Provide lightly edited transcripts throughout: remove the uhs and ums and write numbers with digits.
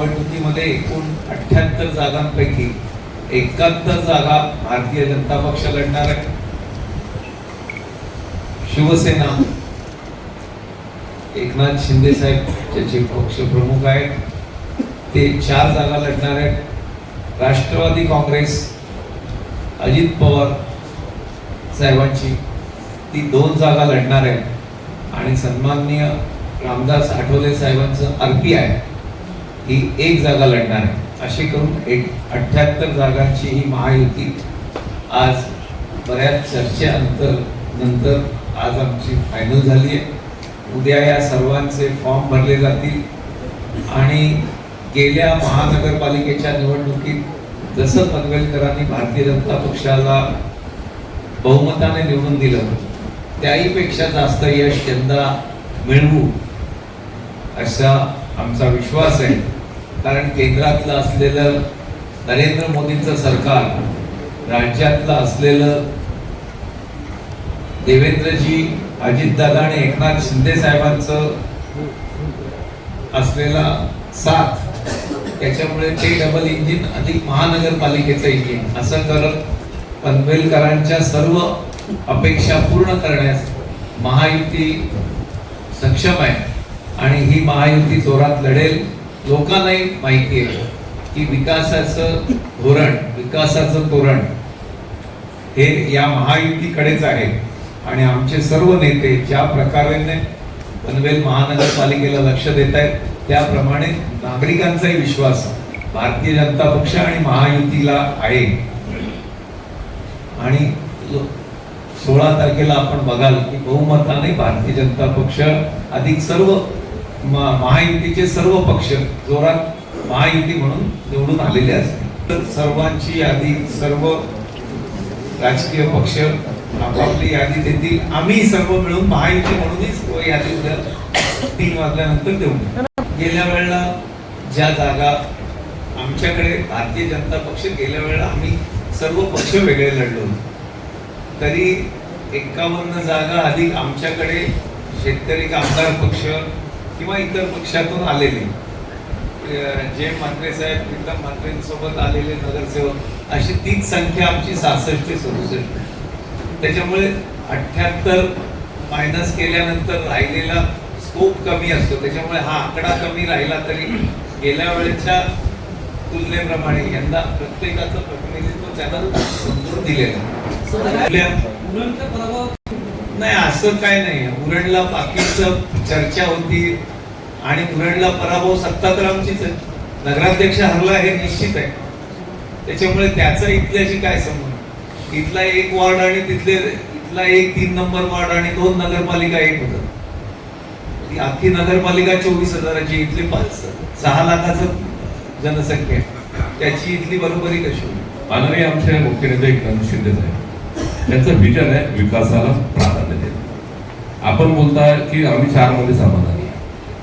निवडणुकीमध्ये एकूण 78 जागांपैकी 71 जागा भारतीय जनता पक्ष लढणार आहे. शिवसेना एकनाथ शिंदे साहेब ज्याचे पक्षप्रमुख आहेत ते 4 जागा लढणार आहेत. राष्ट्रवादी काँग्रेस अजित पवार साहेबांची ती 2 जागा लढणार आहे आणि सन्माननीय रामदास आठवले साहेबांचं RPI ही 1 जागा लढणार आहे. असे करून 78 जागांची ही महायुती आज बऱ्याच चर्चेनंतर आज आमची फायनल झाली आहे. उद्या या सर्वांचे फॉर्म भरले जातील आणि गेल्या महानगरपालिकेच्या निवडणुकीत जसं पनवेलकरांनी भारतीय जनता पक्षाला बहुमताने निवडून दिलं त्याही पेक्षा जास्त यश यंदा मिळवू असा आमचा विश्वास आहे. कारण केंद्रातलं असलेलं नरेंद्र मोदींचं सरकार, राज्यातलं असलेलं देवेंद्रजी, अजितदादा आणि एकनाथ शिंदे साहेबांचं असलेला साथ, त्याच्यामुळे ते डबल इंजिन अधिक महानगरपालिकेचं इंजिन असं करत पनवेलकरांच्या सर्व अपेक्षा पूर्ण करण्यास महायुती सक्षम आहे आणि ही महायुती जोरात लढेल. लोकांनाही माहिती आहे की विकासाचं धोरण, विकासाचं तोरण हे या महायुतीकडेच आहे आणि आमचे सर्व नेते ज्या प्रकारे पनवेल महानगरपालिकेला लक्ष देत आहेत त्याप्रमाणे नागरिकांचाही विश्वास भारतीय जनता पक्ष आणि महायुतीला आहे. आणि 16 तारखेला आपण बघाल की बहुमताने भारतीय जनता पक्ष अधिक सर्व महायुतीचे सर्व पक्ष जोरात महायुती म्हणून निवडून आलेले असतील. तर सर्वांची यादी सर्व राजकीय पक्ष आपापली यादी देतील. आम्ही सर्व मिळून महायुती म्हणूनच यादी उद्या 3 वाजल्यानंतर देऊ. गेल्या वेळेला ज्या जागा आमच्याकडे भारतीय जनता पक्ष गेल्या वेळेला आम्ही सर्व पक्ष वेगळे लढलो तरी 51 जागा अधिक आमच्याकडे शेतकरी कामगार पक्ष किंवा इतर पक्षातून आलेले जे म्हात्रे साहेब, प्रीतम म्हात्रेंसोबत आलेले नगरसेवक अशी तीच संख्या आमची 66 ते 67. त्याच्यामुळे 78 मायनस केल्यानंतर राहिलेला स्कोप कमी असतो. त्याच्यामुळे हा आकडा कमी राहिला तरी गेल्या वेळेच्या तुलनेप्रमाणे यंदा प्रत्येकाचं प्रतिनिधित्व त्यांना समजून दिलेलं नाही. असं काय नाही. उरणला बाकीचं चर्चा होती आणि उरणला पराभव सत्तारामचीच आहे. नगराध्यक्ष हरला हे निश्चित आहे. त्याच्यामुळे त्याचा इथल्याशी काय संबंध. इथला 1 वॉर्ड आणि इथला 3 नंबर वॉर्ड आणि 2 नगरपालिका एक होतं. ती अख्खी नगरपालिका 24,000ची, इथली 6 लाखाचं जनसंख्या, त्याची इथली बरोबरी कशी होती. माननीय आमचे मुख्य नेते एकनाथ शिंदे साहेब त्यांचं विजन आहे विकासाला प्राधान्य देणं. आपण बोलताय की आम्ही 4 मध्ये समाधानी आहे.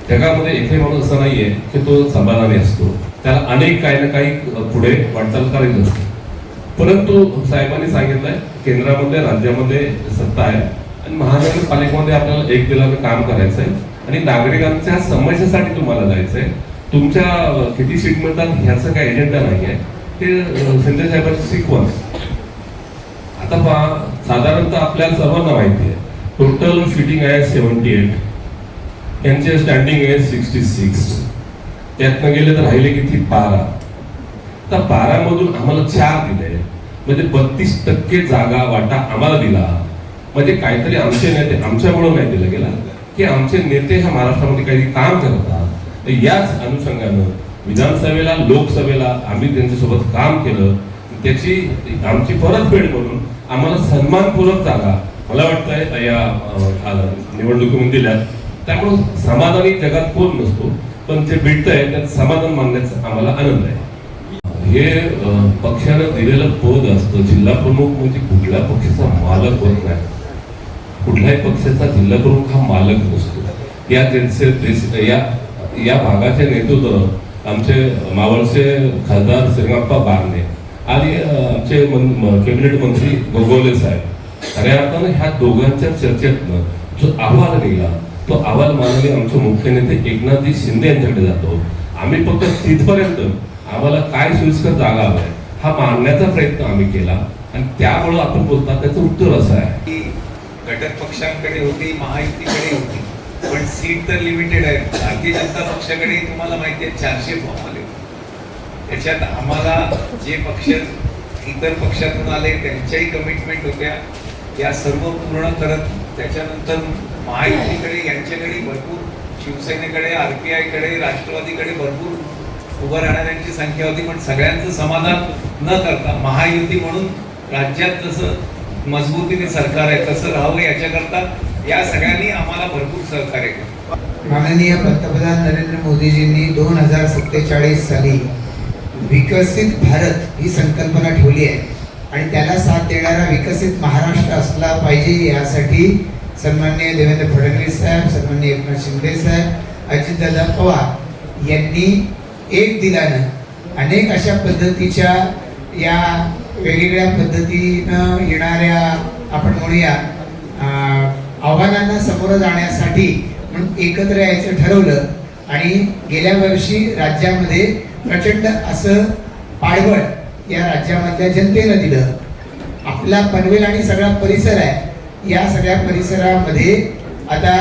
जगामध्ये एकही माणूस असा नाहीये की तो समाधानी असतो. त्याला अनेक काही ना काही पुढे वाटचाल करायची असते. परंतु साहेबांनी सांगितलंय केंद्रामध्ये राज्यामध्ये सत्ता आहे आणि महानगरपालिकेमध्ये आपल्याला एक दिलानं काम करायचं आहे आणि नागरिकांच्या समस्येसाठी तुम्हाला जायचंय. तुमच्या किती सीट मिळतात ह्याचं काही एजेंडा नाही आहे. ते शिंदे साहेबांची शिकवण. आता पहा, साधारणतः आपल्याला सर्वांना माहिती आहे टोटल फिटिंग आहे 78, यांचे स्टँडिंग आहे 66. त्यातनं गेले तर राहिले किती 12. तर 12 मधून आम्हाला 4 दिले म्हणजे 32% जागा वाटा आम्हाला दिला. म्हणजे काहीतरी आमचे नेते आमच्यामुळे नाही दिलं गेला की आमचे नेते ह्या महाराष्ट्रामध्ये काही काम करतात. याच अनुषंगानं विधानसभेला, लोकसभेला आम्ही त्यांच्यासोबत काम केलं. त्याची आमची परतफेड म्हणून आम्हाला सन्मानपूर्वक जागा मला वाटतंय या निवडणुकीमध्ये दिल्यात. त्यामुळे समाधानी जगात कोण नसतो, पण जे भेटतंय त्यात समाधान मानण्याचा आम्हाला आनंद आहे. हे पक्षानं दिलेलं पद असतं. जिल्हा प्रमुख म्हणजे कुठल्या पक्षाचा मालक होत नाही. कुठल्याही पक्षाचा जिल्हा प्रमुख हा मालक नसतो. या भागाचे नेतृत्व आमचे मावळचे खासदार श्रीरंगप्पा बारणे आणि आमचे कॅबिनेट मंत्री गोगोले साहेब, खऱ्या अर्थानं ह्या दोघांच्या चर्चेतनं जो अहवाल निघाला तो अहवाल माननीय आमचे मुख्य नेते एकनाथजी शिंदे यांच्याकडे जातो आम्ही फक्त तिथपर्यंत आम्हाला काय सोयीस्कर जागा हव्या हा मांडण्याचा प्रयत्न आम्ही केला आणि त्यामुळे आपण बोलता त्याचं उत्तर असं आहे की घटक पक्षांकडे होती, महायुतीकडे होती, पण सीट तर लिमिटेड आहे. भारतीय जनता पक्षाकडे तुम्हाला माहिती आहे 400 फॉर्म आले. त्याच्यात आम्हाला जे पक्ष इतर पक्षातून आले त्यांच्याही कमिटमेंट होत्या, या सर्व पूर्ण करत त्याच्यानंतर महायुतीकडे यांच्याकडे भरपूर, शिवसेनेकडे, RPI-कडे, राष्ट्रवादीकडे भरपूर उभं राहणाऱ्यांची संख्या होती. पण सगळ्यांचं समाधान न करता महायुती म्हणून राज्यात जसं मजबूतीने सरकार आहे तसं राहावं याच्याकरता या सगळ्यांनी आम्हाला भरपूर सहकार्य केलं. माननीय पंतप्रधान नरेंद्र मोदीजींनी 2047 साली विकसित भारत ही संकल्पना ठेवली आहे आणि त्याला साथ देणारा विकसित महाराष्ट्र असला पाहिजे यासाठी सन्माननीय देवेंद्र फडणवीस साहेब, सन्माननीय एकनाथ शिंदे साहेब, अजितदादा पवार यांनी एक दिलानं अनेक अशा पद्धतीच्या या वेगवेगळ्या पद्धतीनं येणाऱ्या आपण म्हणूया आव्हानांना समोर जाण्यासाठी म्हणून एकत्र यायचं ठरवलं आणि गेल्या वर्षी राज्यामध्ये प्रचंड असं पाठबळ या राज्यामधल्या जनतेनं दिलं. आपला पनवेल आणि सगळा परिसर आहे, या सगळ्या परिसरामध्ये आता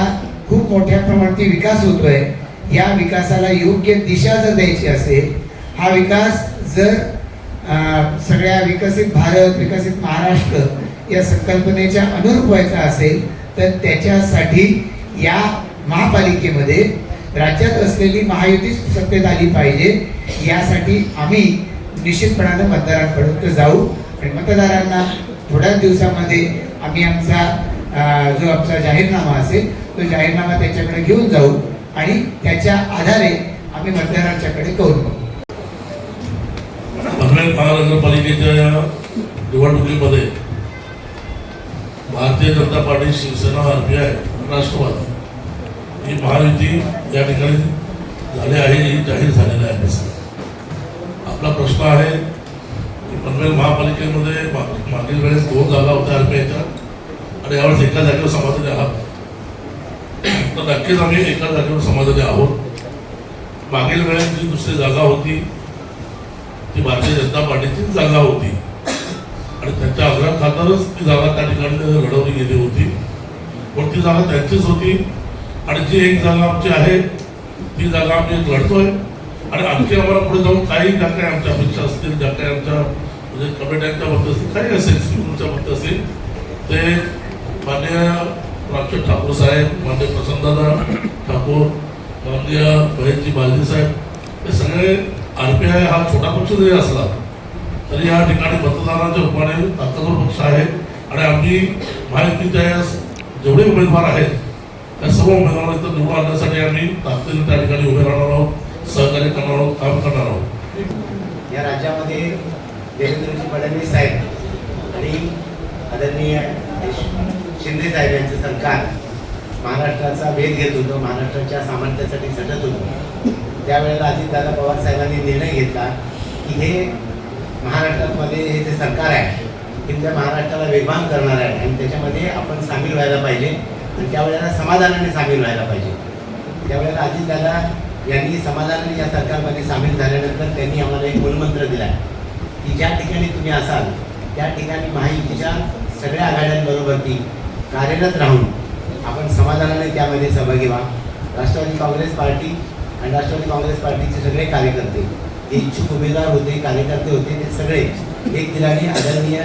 खूप मोठ्या प्रमाणात विकास होतोय. या विकासाला योग्य दिशा जर द्यायची असेल, हा विकास जर सगळ्या विकसित भारत, विकसित महाराष्ट्र या संकल्पनेच्या अनुरूप व्हायचा असेल तर त्याच्यासाठी या महापालिकेमध्ये राज्यात असलेली महायुती सत्तेत आली पाहिजे. यासाठी आम्ही निश्चितपणानं मतदारांपर्यंत जाऊ आणि मतदारांना थोड्याच दिवसामध्ये आम्ही आमचा जो आमचा जाहीरनामा असेल तो जाहीरनामा त्यांच्याकडे घेऊन जाऊ आणि त्याच्या आधारे आम्ही मतदारांच्याकडे कौल बघू. पनवेल महानगरपालिकेच्या निवडणुकीमध्ये भारतीय जनता पार्टी, शिवसेना, RPI, राष्ट्रवादी ही महायुती या ठिकाणी झाली आहे, ही जाहीर झालेली आहे. आपला प्रश्न आहे की पनवेल महापालिकेमध्ये मागील वेळेस 2 जागा होत्या RPIच्या आणि यावेळेस एका जागेवर समाधानी आहात. तर नक्कीच आम्ही एका जागेवर समाधानी आहोत. मागील वेळेस जी दुसरी जागा होती ती भारतीय जनता पार्टीची जागा होती आणि त्यांच्या आग्रहाखातरच ती जागा त्या ठिकाणी लढवली गेली होती. पण ती जागा त्यांचीच होती आणि जी एक जागा आमची आहे ती जागा आम्ही लढतोय आणि आणखी आम्हाला पुढे जाऊन काही ज्या काही आमच्या अपेक्षा असतील, ज्या काही आमच्या म्हणजे कमिट्यांच्या बाबतीत असतील, काही असेल स्कूलच्या बाबतीत असेल ते माननीय रामचंद्र ठाकूर साहेब, माननीय प्रसन्नदादा ठाकूर, माननीय महेशजी बालदी साहेब, हे सगळे RPI हा छोटा पक्ष जरी असला तरी या ठिकाणी मतदारांच्या रूपाने ताकदवर पक्ष आहे आणि आम्ही महायुतीच्या जेवढे उमेदवार आहेत त्या सर्व उमेदवारांना इथं निवडून आणण्यासाठी आम्ही ताकदीने त्या ठिकाणी उभे राहणार आहोत, सहकार्य करणार आहोत, काम करणार आहोत. या राज्यामध्ये देवेंद्रजी फडणवीस साहेब आणि आदरणीय शिंदे साहेब यांचं सरकार महाराष्ट्राचा वेध घेत होतं, महाराष्ट्राच्या सामर्थ्यासाठी झटत होतं. त्यावेळेला अजितदादा पवार साहेबांनी निर्णय घेतला की हे महाराष्ट्रामध्ये हे जे सरकार आहे ते त्या महाराष्ट्राला वेगवान करणार आहे आणि त्याच्यामध्ये आपण सामील व्हायला पाहिजे आणि त्यावेळेला समाधानाने सामील व्हायला पाहिजे. त्यावेळेला अजितदादा यांनी समाधानाने या सरकारमध्ये सामील झाल्यानंतर त्यांनी आम्हाला एक मूलमंत्र दिला की ज्या ठिकाणी तुम्ही असाल त्या ठिकाणी महायुतीच्या सगळ्या आघाड्यांबरोबरती कार्यरत राहून आपण समाधानाने त्यामध्ये सहभागी व्हा. राष्ट्रवादी काँग्रेस पार्टी आणि राष्ट्रवादी काँग्रेस पार्टीचे सगळे कार्यकर्ते, जे इच्छुक उमेदवार होते, कार्यकर्ते होते, ते सगळे एक दिलाने आदरणीय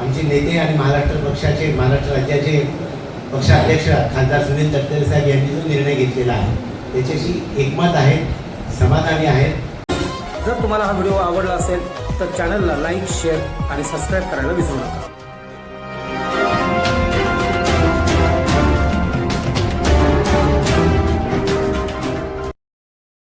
आमचे नेते आणि महाराष्ट्र राज्याचे पक्षाध्यक्ष खासदार सुनील तटकरे साहेब यांनी जो निर्णय घेतलेला आहे त्याच्याशी एकमत आहे, समाधानी आहेत. जर तुम्हाला हा व्हिडिओ आवडला असेल तर चॅनलला लाईक, शेअर आणि सबस्क्राईब करायला विसरू नका.